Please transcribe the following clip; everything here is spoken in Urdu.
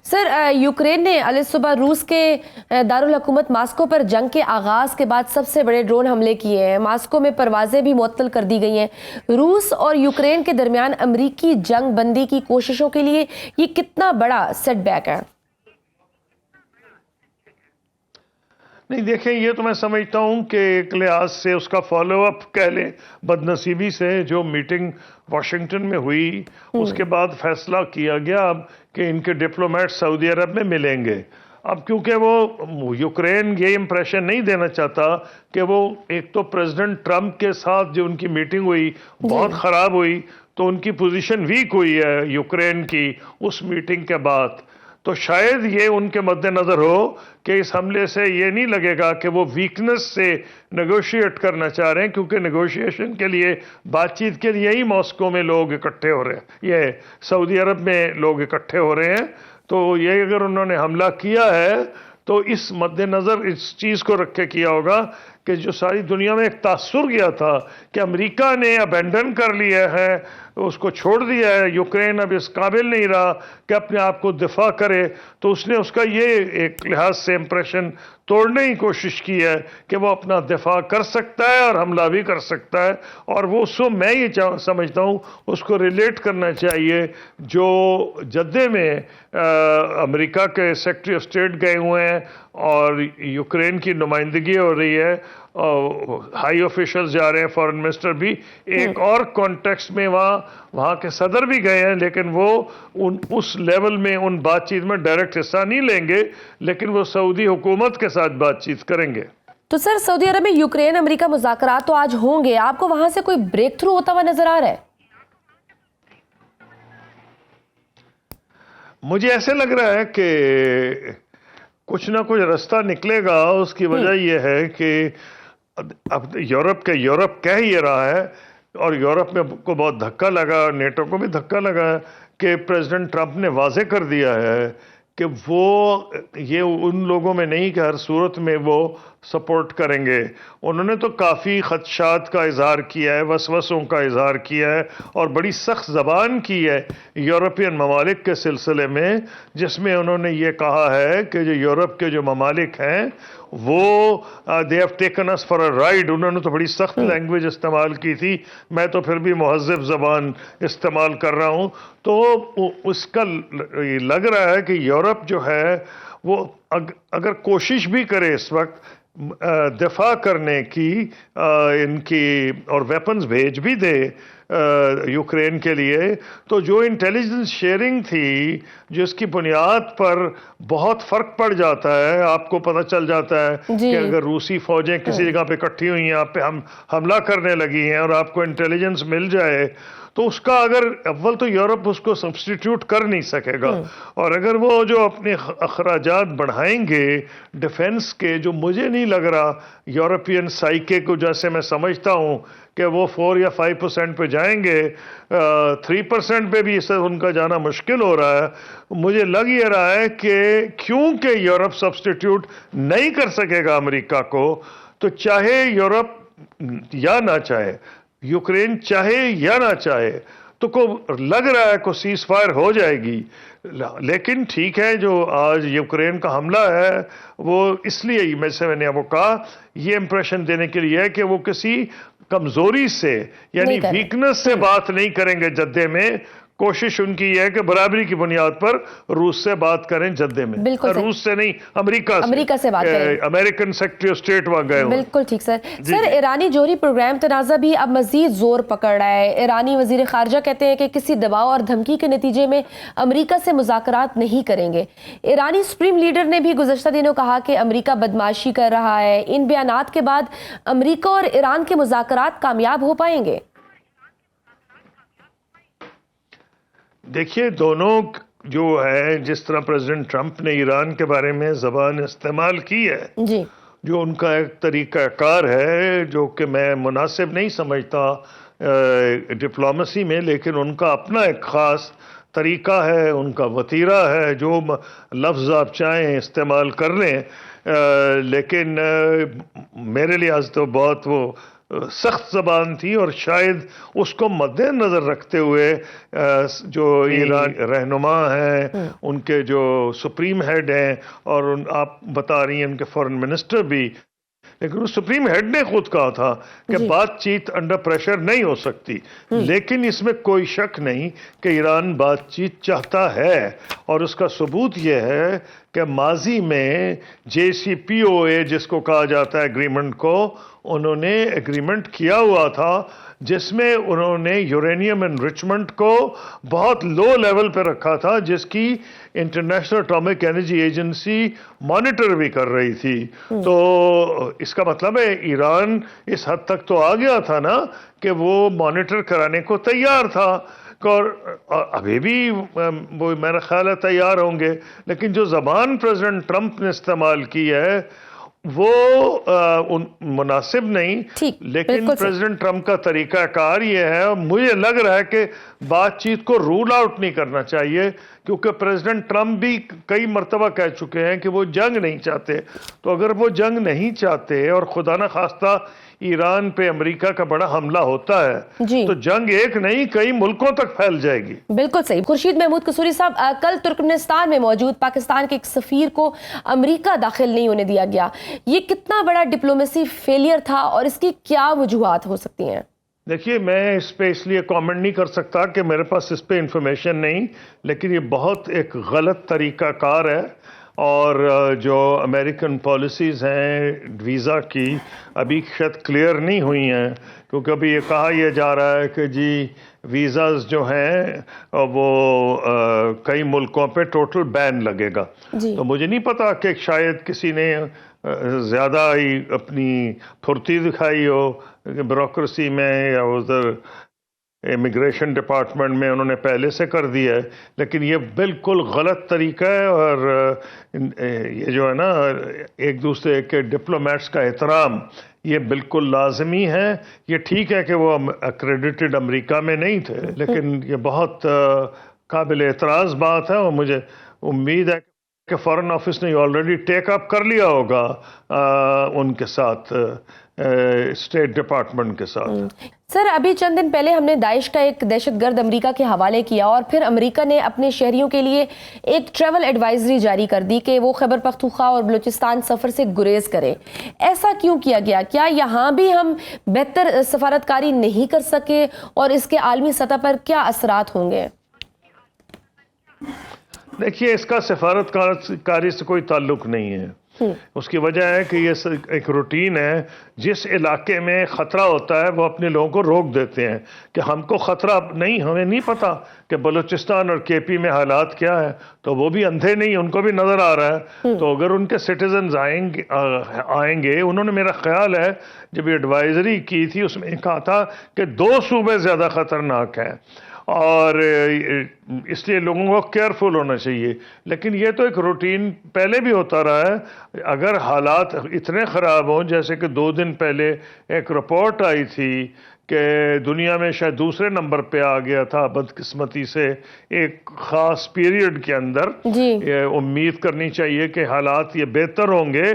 سر یوکرین نے علیہ صبح روس کے دارالحکومت ماسکو پر جنگ کے آغاز کے بعد سب سے بڑے ڈرون حملے کیے ہیں۔ ماسکو میں پروازیں بھی معطل کر دی گئی ہیں۔ روس اور یوکرین کے درمیان امریکی جنگ بندی کی کوششوں کے لیے یہ کتنا بڑا سیٹ بیک ہے؟ نہیں دیکھیں، یہ تو میں سمجھتا ہوں کہ ایک لحاظ سے اس کا فالو اپ کہہ لیں، بدنصیبی سے جو میٹنگ واشنگٹن میں ہوئی اس کے بعد فیصلہ کیا گیا اب کہ ان کے ڈپلومیٹ سعودی عرب میں ملیں گے۔ اب کیونکہ وہ یوکرین یہ امپریشن نہیں دینا چاہتا کہ وہ ایک تو پریزیڈنٹ ٹرمپ کے ساتھ جو ان کی میٹنگ ہوئی بہت خراب ہوئی، تو ان کی پوزیشن ویک ہوئی ہے یوکرین کی اس میٹنگ کے بعد، تو شاید یہ ان کے مد نظر ہو کہ اس حملے سے یہ نہیں لگے گا کہ وہ ویکنس سے نیگوشیٹ کرنا چاہ رہے ہیں، کیونکہ نیگوشیشن کے لیے، بات چیت کے لیے ہی ماسکو میں لوگ اکٹھے ہو رہے ہیں، یہ سعودی عرب میں لوگ اکٹھے ہو رہے ہیں۔ تو یہ اگر انہوں نے حملہ کیا ہے تو اس مد نظر اس چیز کو رکھ کے کیا ہوگا کہ جو ساری دنیا میں ایک تاثر گیا تھا کہ امریکہ نے ابینڈن کر لیا ہے، اس کو چھوڑ دیا ہے، یوکرین اب اس قابل نہیں رہا کہ اپنے آپ کو دفاع کرے، تو اس نے اس کا یہ ایک لحاظ سے امپریشن توڑنے کی کوشش کی ہے کہ وہ اپنا دفاع کر سکتا ہے اور حملہ بھی کر سکتا ہے، اور وہ میں یہ سمجھتا ہوں اس کو ریلیٹ کرنا چاہیے جو جدہ میں امریکہ کے سیکرٹری آف اسٹیٹ گئے ہوئے ہیں اور یوکرین کی نمائندگی ہو رہی ہے، ہائی آفیشلز جا رہے ہیں، فارن منسٹر بھی ایک اور کانٹیکسٹ میں وہاں کے صدر بھی گئے ہیں، لیکن وہ اس لیول میں ان بات چیت میں ڈائریکٹ حصہ نہیں لیں گے، لیکن وہ سعودی حکومت کے ساتھ بات چیت کریں گے۔ تو سر سعودی عرب میں یوکرین امریکہ مذاکرات تو آج ہوں گے، آپ کو وہاں سے کوئی بریک تھرو ہوتا ہوا نظر آ رہا ہے؟ مجھے ایسے لگ رہا ہے کہ کچھ نہ کچھ رستہ نکلے گا۔ اس کی وجہ یہ ہے کہ اب یورپ کہہ یہ رہا ہے، اور یورپ میں کو بہت دھکا لگا، نیٹو کو بھی دھکا لگا کہ پریزیڈنٹ ٹرمپ نے واضح کر دیا ہے کہ وہ یہ ان لوگوں میں نہیں کہ ہر صورت میں وہ سپورٹ کریں گے۔ انہوں نے تو کافی خدشات کا اظہار کیا ہے، وسوسوں کا اظہار کیا ہے، اور بڑی سخت زبان کی ہے یورپین ممالک کے سلسلے میں، جس میں انہوں نے یہ کہا ہے کہ جو یورپ کے جو ممالک ہیں وہ they have taken us for a ride۔ انہوں نے تو بڑی سخت لینگویج استعمال کی تھی، میں تو پھر بھی مہذب زبان استعمال کر رہا ہوں۔ تو اس کا لگ رہا ہے کہ یورپ جو ہے وہ اگر کوشش بھی کرے اس وقت دفاع کرنے کی ان کی، اور ویپنز بھیج بھی دے یوکرین کے لیے، تو جو انٹیلیجنس شیئرنگ تھی جس کی بنیاد پر بہت فرق پڑ جاتا ہے، آپ کو پتہ چل جاتا ہے کہ اگر روسی فوجیں کسی جگہ پہ اکٹھی ہوئی ہیں، آپ پہ حملہ کرنے لگی ہیں، اور آپ کو انٹیلیجنس مل جائے، تو اس کا اگر اول تو یورپ اس کو سبسٹیٹیوٹ کر نہیں سکے گا، اور اگر وہ جو اپنے اخراجات بڑھائیں گے ڈیفنس کے، جو مجھے نہیں لگ رہا یورپین سائیکے کو، جیسے میں سمجھتا ہوں کہ وہ 4 یا 5% پہ جائیں گے، 3% پہ بھی اس سے ان کا جانا مشکل ہو رہا ہے۔ مجھے لگ یہ رہا ہے کہ کیونکہ یورپ سبسٹیٹیوٹ نہیں کر سکے گا امریکہ کو، تو چاہے یورپ یا نہ چاہے، یوکرین چاہے یا نہ چاہے، تو کو لگ رہا ہے کو سیز فائر ہو جائے گی۔ لیکن ٹھیک ہے، جو آج یوکرین کا حملہ ہے وہ اس لیے میں نے وہ کہا، یہ امپریشن دینے کے لیے ہے کہ وہ کسی کمزوری سے یعنی ویکنس سے بات نہیں کریں گے جدے میں۔ کوشش ان کی یہ ہے کہ برابری کی بنیاد پر روس سے بات کریں جدے میں، روس سے نہیں، امریکہ سے بات کریں۔ امریکن سیکرٹری آف اسٹیٹ وہاں گئے ہوئے۔ بالکل ٹھیک سر۔ سر ایرانی جوہری پروگرام تنازع بھی اب مزید زور پکڑ رہا ہے۔ ایرانی وزیر خارجہ کہتے ہیں کہ کسی دباؤ اور دھمکی کے نتیجے میں امریکہ سے مذاکرات نہیں کریں گے۔ ایرانی سپریم لیڈر نے بھی گزشتہ دنوں کہا کہ امریکہ بدمعاشی کر رہا ہے۔ ان بیانات کے بعد امریکہ اور ایران کے مذاکرات کامیاب ہو پائیں گے؟ دیکھیے، دونوں جو ہے، جس طرح پریزیڈنٹ ٹرمپ نے ایران کے بارے میں زبان استعمال کی ہے، جو ان کا ایک طریقہ کار ہے جو کہ میں مناسب نہیں سمجھتا ڈپلومیسی میں، لیکن ان کا اپنا ایک خاص طریقہ ہے، ان کا وتیرہ ہے، جو لفظ آپ چاہیں استعمال کر لیں، لیکن میرے لحاظ تو بہت وہ سخت زبان تھی، اور شاید اس کو مد نظر رکھتے ہوئے جو ایران رہنما ہیں، ان کے جو سپریم ہیڈ ہیں، اور آپ بتا رہی ہیں ان کے فورن منسٹر بھی، لیکن اس سپریم ہیڈ نے خود کہا تھا کہ بات چیت انڈر پریشر نہیں ہو سکتی. لیکن اس میں کوئی شک نہیں کہ ایران بات چیت چاہتا ہے، اور اس کا ثبوت یہ ہے کہ ماضی میں جے سی پی او اے جس کو کہا جاتا ہے ایگریمنٹ کو، انہوں نے ایگریمنٹ کیا ہوا تھا جس میں انہوں نے یورینیم انرچمنٹ کو بہت لو لیول پہ رکھا تھا، جس کی international atomic energy agency monitor بھی کر رہی تھی. تو اس کا مطلب ہے ایران اس حد تک تو آ گیا تھا نا کہ وہ مانیٹر کرانے کو تیار تھا، اور ابھی بھی وہ میرا خیال ہے تیار ہوں گے. لیکن جو زبان پریزیڈنٹ ٹرمپ نے استعمال کی ہے وہ مناسب نہیں. لیکن پریزیڈنٹ ٹرمپ کا طریقہ کار یہ ہے، مجھے لگ رہا ہے کہ بات چیت کو رول آؤٹ نہیں کرنا چاہیے، کیونکہ پریزیڈنٹ ٹرمپ بھی کئی مرتبہ کہہ چکے ہیں کہ وہ جنگ نہیں چاہتے. تو اگر وہ جنگ نہیں چاہتے اور خدا نخواستہ ایران پہ امریکہ کا بڑا حملہ ہوتا ہے تو جنگ ایک نہیں کئی ملکوں تک پھیل جائے گی. بالکل صحیح. خورشید محمود قصوری صاحب، کل ترکمنستان میں موجود پاکستان کے ایک سفیر کو امریکہ داخل نہیں ہونے دیا گیا، یہ کتنا بڑا ڈپلومیسی فیلئر تھا اور اس کی کیا وجوہات ہو سکتی ہیں؟ دیکھیے، میں اس پہ اس لیے کامنٹ نہیں کر سکتا کہ میرے پاس اس پہ انفارمیشن نہیں، لیکن یہ بہت ایک غلط طریقہ کار ہے. اور جو امریکن پالیسیز ہیں ویزا کی ابھی شاید کلیئر نہیں ہوئی ہیں، کیونکہ ابھی یہ کہا یہ جا رہا ہے کہ جی ویزاز جو ہیں وہ کئی ملکوں پہ ٹوٹل بین لگے گا. تو مجھے نہیں پتا کہ شاید کسی نے زیادہ ہی اپنی پھرتی دکھائی ہو بیوروکریسی میں، یا ادھر امیگریشن ڈپارٹمنٹ میں انہوں نے پہلے سے کر دیا ہے. لیکن یہ بالکل غلط طریقہ ہے، اور یہ جو ہے نا ایک دوسرے کے ڈپلومیٹس کا احترام یہ بالکل لازمی ہے. یہ ٹھیک ہے کہ وہ اکریڈیٹڈ امریکہ میں نہیں تھے، لیکن یہ بہت قابل اعتراض بات ہے، اور مجھے امید ہے کہ فارن آفس نے آلریڈی ٹیک اپ کر لیا ہوگا ان کے ساتھ، اسٹیٹ ڈپارٹمنٹ کے ساتھ. سر، ابھی چند دن پہلے ہم نے داعش کا ایک دہشت گرد امریکہ کے حوالے کیا، اور پھر امریکہ نے اپنے شہریوں کے لیے ایک ٹریول ایڈوائزری جاری کر دی کہ وہ خیبر پختونخوا اور بلوچستان سفر سے گریز کریں. ایسا کیوں کیا گیا؟ کیا یہاں بھی ہم بہتر سفارتکاری نہیں کر سکے، اور اس کے عالمی سطح پر کیا اثرات ہوں گے؟ دیکھیے، اس کا سفارتکاری سے کوئی تعلق نہیں ہے. اس کی وجہ ہے کہ یہ ایک روٹین ہے. جس علاقے میں خطرہ ہوتا ہے وہ اپنے لوگوں کو روک دیتے ہیں کہ ہم کو خطرہ نہیں، ہمیں نہیں پتا کہ بلوچستان اور کے پی میں حالات کیا ہے. تو وہ بھی اندھے نہیں، ان کو بھی نظر آ رہا ہے. تو اگر ان کے سٹیزنز آئیں گے، انہوں نے میرا خیال ہے جب یہ ایڈوائزری کی تھی اس میں کہا تھا کہ 2 صوبے زیادہ خطرناک ہیں، اور اس لیے لوگوں کو کیئرفل ہونا چاہیے. لیکن یہ تو ایک روٹین پہلے بھی ہوتا رہا ہے. اگر حالات اتنے خراب ہوں، جیسے کہ 2 دن پہلے ایک رپورٹ آئی تھی کہ دنیا میں شاید دوسرے نمبر پہ آ گیا تھا بدقسمتی سے ایک خاص پیریڈ کے اندر، یہ امید کرنی چاہیے کہ حالات یہ بہتر ہوں گے.